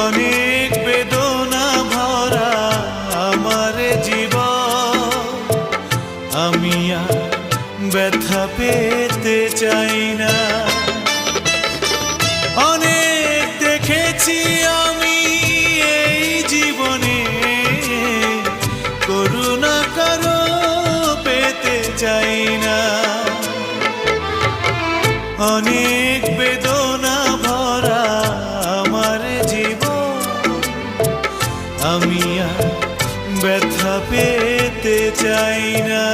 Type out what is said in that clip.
অনেক বেদনা ভরা আমার জীবন, আমি আর ব্যথা পেতে চাই না। অনেক দেখেছি আমি এই জীবনে, করুণা কারো পেতে চাই না। অনেক বেদনা ভরা আমার জীবন, আমি আর ব্যথা পেতে চাই না।